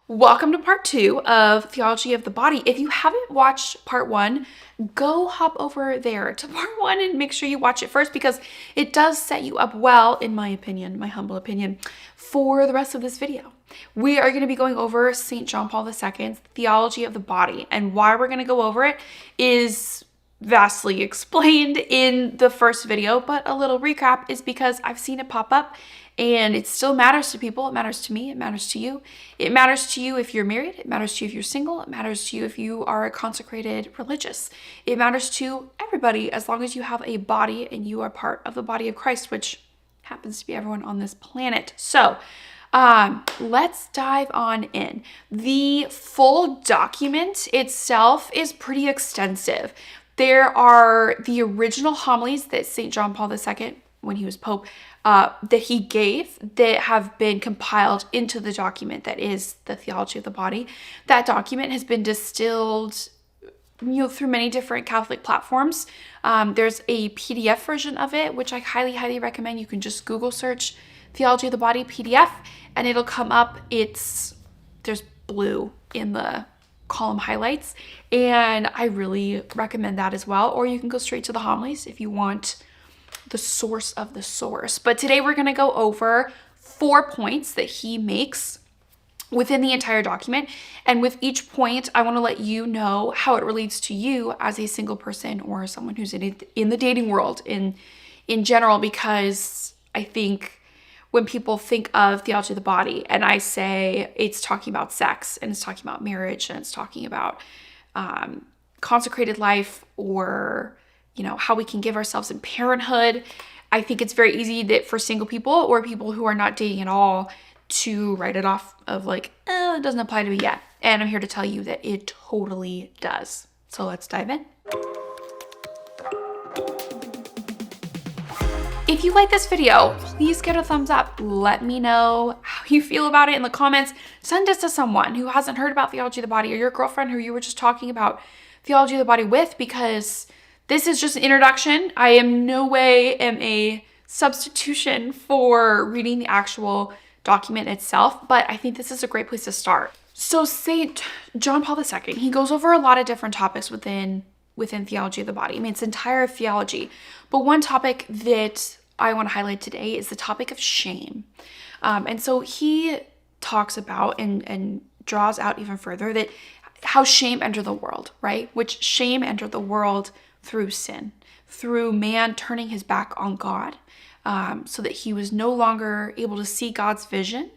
Welcome to part 2 of Theology of the Body. If you haven't watched part 1, go hop over there to part 1 and make sure you watch it first because it does set you up well, in my opinion, my humble opinion, for the rest of this video. We are going to be going over St. John Paul II's Theology of the Body, and why we're going to go over it is vastly explained in the first video, but a little recap is because I've seen it pop up and it still matters to people. It matters to me. It matters to you. It matters to you if you're married. It matters to you if you're single. It matters to you if you are a consecrated religious. It matters to everybody as long as you have a body and you are part of the body of Christ, which happens to be everyone on this planet. So let's dive on in. The full document itself is pretty extensive. There are the original homilies that St. John Paul II, when he was Pope, that he gave that have been compiled into the document that is the Theology of the Body. That document has been distilled through many different Catholic platforms. There's a PDF version of it, which I highly recommend. You can just Google search Theology of the Body PDF and it'll come up. There's blue in the column highlights, and I really recommend that as well. Or you can go straight to the homilies if you want the source of the source. But today we're going to go over 4 points that he makes within the entire document. And with each point, I want to let you know how it relates to you as a single person or someone who's in the dating world in general, because I think when people think of Theology of the Body and I say it's talking about sex and it's talking about marriage and it's talking about consecrated life, or how we can give ourselves in parenthood, I think it's very easy that for single people or people who are not dating at all to write it off of like, it doesn't apply to me yet. And I'm here to tell you that it totally does. So let's dive in. If you like this video, please give it a thumbs up. Let me know how you feel about it in the comments. Send it to someone who hasn't heard about Theology of the Body, or your girlfriend who you were just talking about Theology of the Body with, because this is just an introduction. I am no way am a substitution for reading the actual document itself, but I think this is a great place to start. So St. John Paul II, he goes over a lot of different topics within Theology of the Body. I mean, it's entire theology. But one topic that I want to highlight today is the topic of shame. And so he talks about and draws out even further that how shame entered the world, right? Which shame entered the world through sin, through man turning his back on God, so that he was no longer able to see God's vision,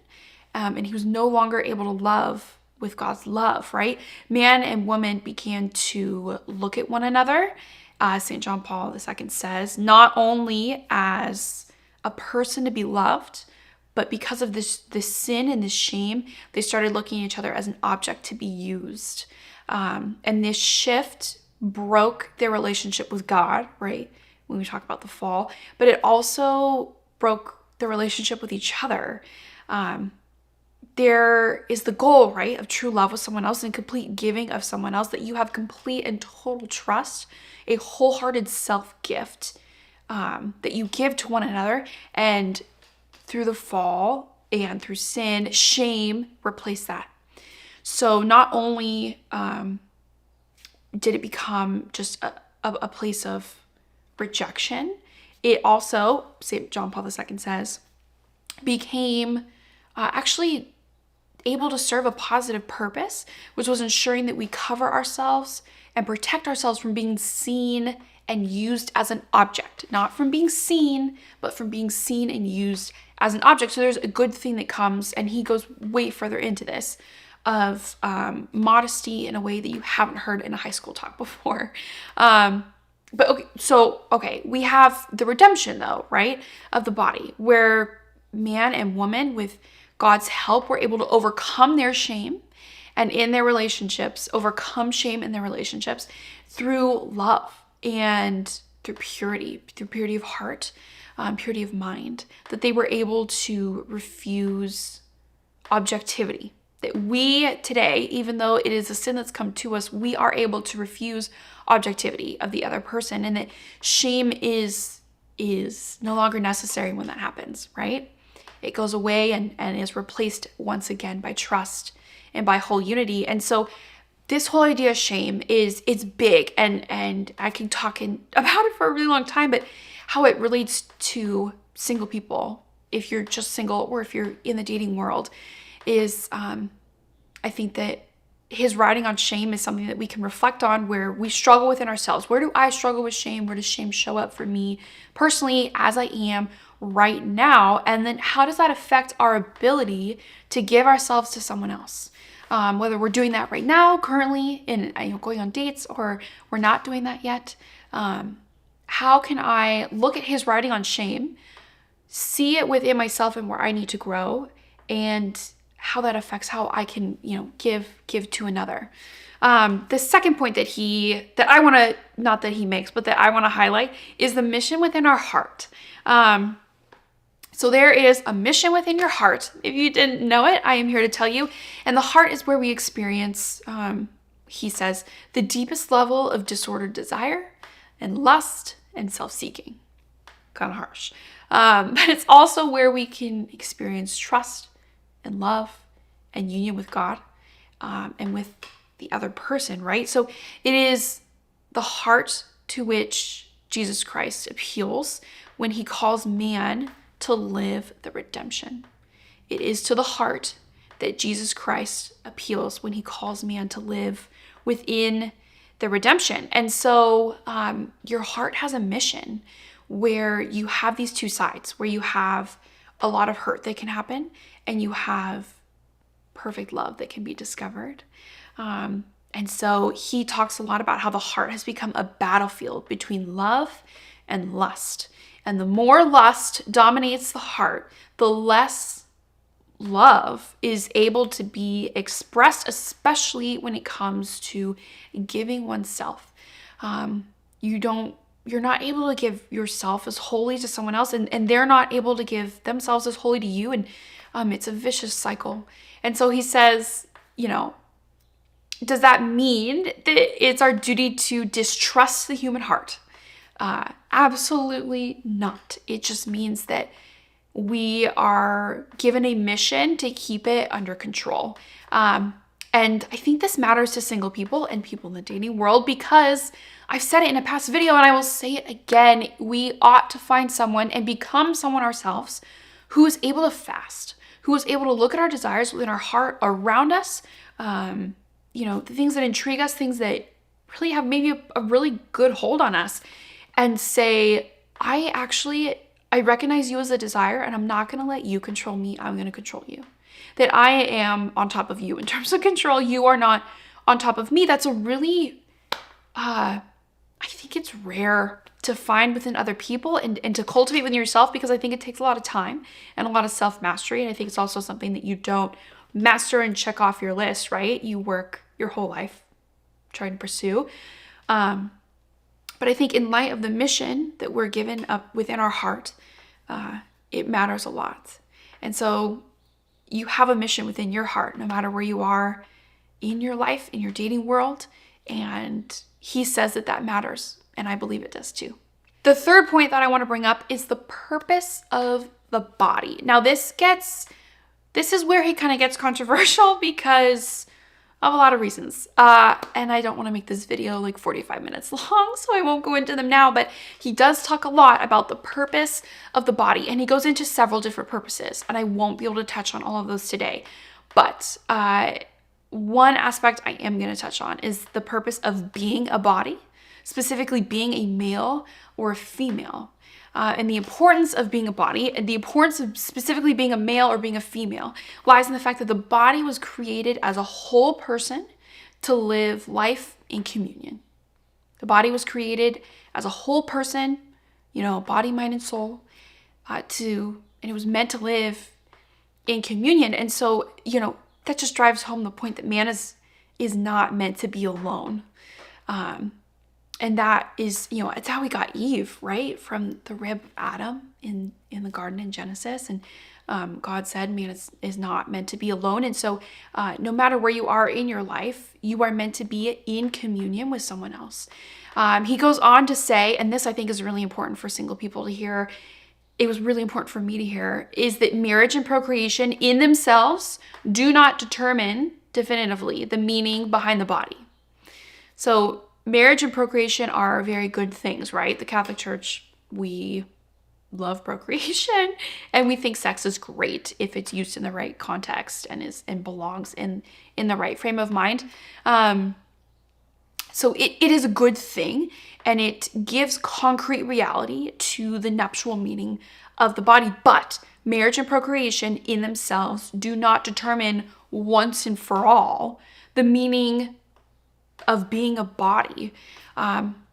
and he was no longer able to love with God's love, right? Man and woman began to look at one another, St. John Paul II says, not only as a person to be loved, but because of this sin and this shame, they started looking at each other as an object to be used. And this shift broke their relationship with God, right? When we talk about the fall, but it also broke the relationship with each other. There is the goal, right, of true love with someone else and complete giving of someone else, that you have complete and total trust, a wholehearted self-gift that you give to one another. And through the fall and through sin, shame replaced that. So not only did it become just a place of rejection, it also, St. John Paul II says, became actually able to serve a positive purpose, which was ensuring that we cover ourselves and protect ourselves from being seen and used as an object. Not from being seen, but from being seen and used as an object. So there's a good thing that comes, and he goes way further into this, of modesty in a way that you haven't heard in a high school talk before. But okay, we have the redemption though, right, of the body, where man and woman, with God's help, were able to overcome their shame and in their relationships, overcome shame in their relationships through love and through purity of heart, purity of mind, that they were able to refuse objectivity. That we today, even though it is a sin that's come to us, we are able to refuse objectivity of the other person, and that shame is no longer necessary when that happens, right? It goes away and is replaced once again by trust and by whole unity. And so this whole idea of shame it's big, and I can talk about it for a really long time, but how it relates to single people, if you're just single or if you're in the dating world, is I think that his writing on shame is something that we can reflect on, where we struggle within ourselves. Where do I struggle with shame? Where does shame show up for me personally as I am right now? And then how does that affect our ability to give ourselves to someone else? Whether we're doing that right now, currently, in going on dates, or we're not doing that yet. How can I look at his writing on shame, see it within myself and where I need to grow, and how that affects how I can, give to another. The second point that I want to, not that he makes, but that I want to highlight, is the mission within our heart. So there is a mission within your heart. If you didn't know it, I am here to tell you. And the heart is where we experience, he says, the deepest level of disordered desire and lust and self-seeking. Kind of harsh. But it's also where we can experience trust and love and union with God, and with the other person, right? So it is the heart to which Jesus Christ appeals when he calls man to live the redemption. It is to the heart that Jesus Christ appeals when he calls man to live within the redemption. And so your heart has a mission where you have these two sides, where you have a lot of hurt that can happen, and you have perfect love that can be discovered. And so he talks a lot about how the heart has become a battlefield between love and lust. And the more lust dominates the heart, the less love is able to be expressed, especially when it comes to giving oneself. You're not able to give yourself as wholly to someone else, and they're not able to give themselves as wholly to you. And it's a vicious cycle. And so he says, does that mean that it's our duty to distrust the human heart? Absolutely not. It just means that we are given a mission to keep it under control. And I think this matters to single people and people in the dating world, because I've said it in a past video and I will say it again. We ought to find someone and become someone ourselves who is able to fast, who is able to look at our desires within our heart around us, the things that intrigue us, things that really have maybe a really good hold on us, and say, I recognize you as a desire, and I'm not going to let you control me. I'm going to control you. That I am on top of you in terms of control. You are not on top of me. That's a really, I think it's rare to find within other people and to cultivate within yourself, because I think it takes a lot of time and a lot of self-mastery. And I think it's also something that you don't master and check off your list, right? You work your whole life trying to pursue. But I think in light of the mission that we're given up within our heart, it matters a lot. And so you have a mission within your heart, no matter where you are in your life, in your dating world. And he says that matters. And I believe it does too. The third point that I want to bring up is the purpose of the body. Now this is where he kind of gets controversial because of a lot of reasons. And I don't want to make this video like 45 minutes long, so I won't go into them now, but he does talk a lot about the purpose of the body, and he goes into several different purposes, and I won't be able to touch on all of those today. But one aspect I am going to touch on is the purpose of being a body, specifically being a male or a female. And the importance of being a body, and the importance of specifically being a male or being a female, lies in the fact that the body was created as a whole person to live life in communion. The body was created as a whole person, body, mind, and soul, and it was meant to live in communion. And so, that just drives home the point that man is not meant to be alone. And that is, it's how we got Eve, right? From the rib of Adam in the garden in Genesis. And God said man is not meant to be alone. And so no matter where you are in your life, you are meant to be in communion with someone else. He goes on to say, and this I think is really important for single people to hear, it was really important for me to hear, is that marriage and procreation in themselves do not determine definitively the meaning behind the body. So marriage and procreation are very good things, right? The Catholic Church, we love procreation and we think sex is great if it's used in the right context and belongs in the right frame of mind. So it is a good thing, and it gives concrete reality to the nuptial meaning of the body. But marriage and procreation in themselves do not determine once and for all the meaning of being a body.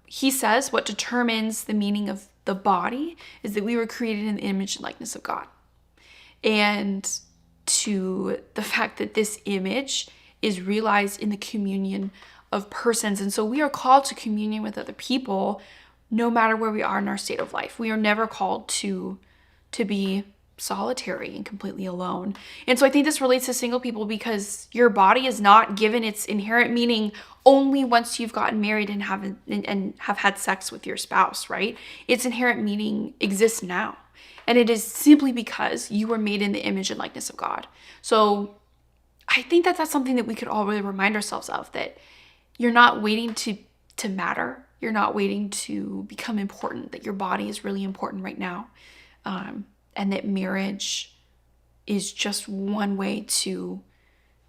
He says what determines the meaning of the body is that we were created in the image and likeness of God. And to the fact that this image is realized in the communion of persons. And so we are called to communion with other people no matter where we are in our state of life. We are never called to be solitary and completely alone. And so I think this relates to single people because your body is not given its inherent meaning only once you've gotten married and have had sex with your spouse, right? Its inherent meaning exists now. And it is simply because you were made in the image and likeness of God. So I think that that's something that we could all really remind ourselves of, that you're not waiting to matter. You're not waiting to become important, that your body is really important right now. And that marriage is just one way to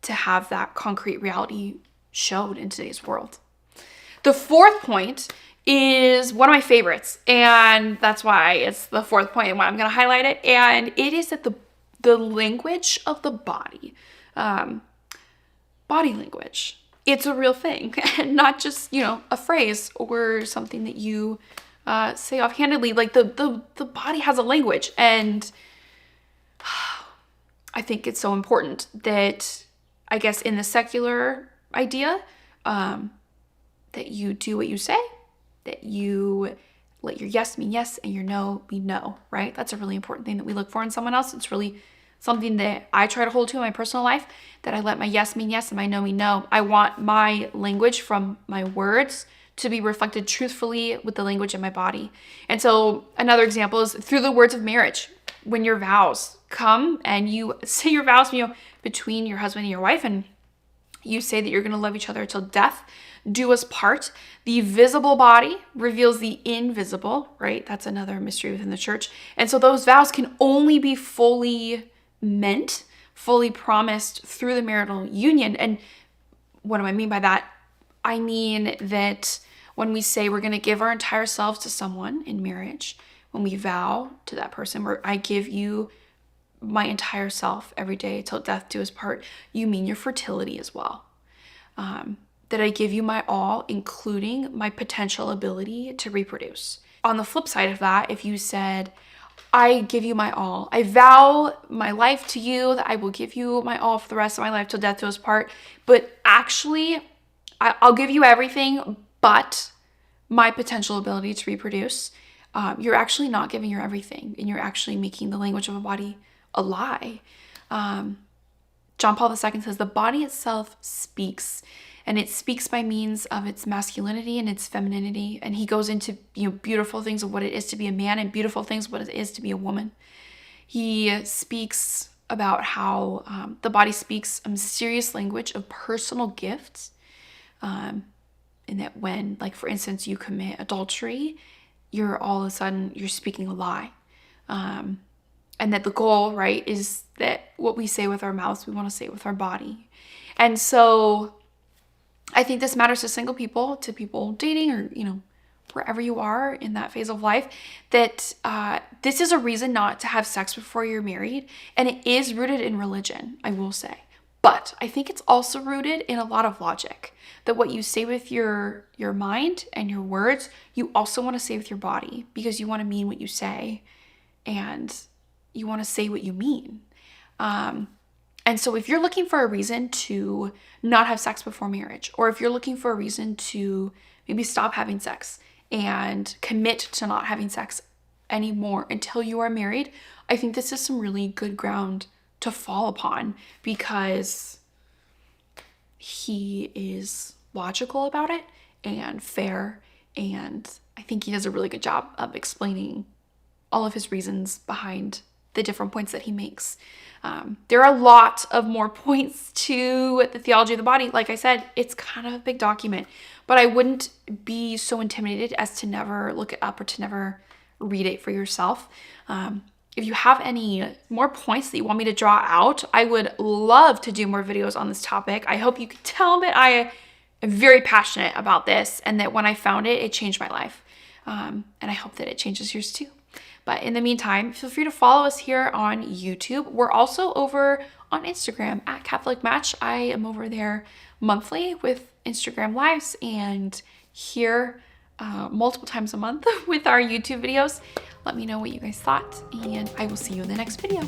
have that concrete reality showed in today's world. The fourth point is one of my favorites, and that's why it's the fourth point and why I'm going to highlight it. And it is that the language of the body, body language, it's a real thing, and not just, a phrase or something that you say offhandedly. Like the body has a language, and I think it's so important that, I guess, in the secular idea, that you do what you say, that you let your yes mean yes and your no mean no, right? That's a really important thing that we look for in someone else. It's really something that I try to hold to in my personal life, that I let my yes mean yes and my no mean no. I want my language from my words to be reflected truthfully with the language in my body. And so another example is through the words of marriage. When your vows come and you say your vows, between your husband and your wife, and you say that you're going to love each other till death do us part. The visible body reveals the invisible, right? That's another mystery within the church. And so those vows can only be fully meant, fully promised through the marital union. And what do I mean by that? I mean that when we say we're going to give our entire selves to someone in marriage, when we vow to that person, where I give you my entire self every day till death do us part, you mean your fertility as well. That I give you my all, including my potential ability to reproduce. On the flip side of that, if you said, I give you my all, I vow my life to you, that I will give you my all for the rest of my life till death do us part, but actually, I'll give you everything but my potential ability to reproduce, you're actually not giving your everything, and you're actually making the language of a body a lie. John Paul II says the body itself speaks, and it speaks by means of its masculinity and its femininity. And he goes into beautiful things of what it is to be a man and beautiful things what it is to be a woman. He speaks about how the body speaks a mysterious language of personal gifts, and that when, like for instance, you commit adultery, you're all of a sudden you're speaking a lie. And that the goal, right, is that what we say with our mouths, we want to say with our body. And so I think this matters to single people, to people dating, or, wherever you are in that phase of life, that this is a reason not to have sex before you're married. And it is rooted in religion, I will say. But I think it's also rooted in a lot of logic, that what you say with your mind and your words, you also want to say with your body, because you want to mean what you say, and you want to say what you mean. And so if you're looking for a reason to not have sex before marriage, or if you're looking for a reason to maybe stop having sex and commit to not having sex anymore until you are married, I think this is some really good ground to fall upon, because he is logical about it and fair, and I think he does a really good job of explaining all of his reasons behind the different points that he makes. There are a lot of more points to the Theology of the Body. Like I said, it's kind of a big document, but I wouldn't be so intimidated as to never look it up or to never read it for yourself. If you have any more points that you want me to draw out, I would love to do more videos on this topic. I hope you can tell that I am very passionate about this and that when I found it, it changed my life. And I hope that it changes yours too. But in the meantime, feel free to follow us here on YouTube. We're also over on Instagram at CatholicMatch. I am over there monthly with Instagram lives and here multiple times a month with our YouTube videos. Let me know what you guys thought, and I will see you in the next video.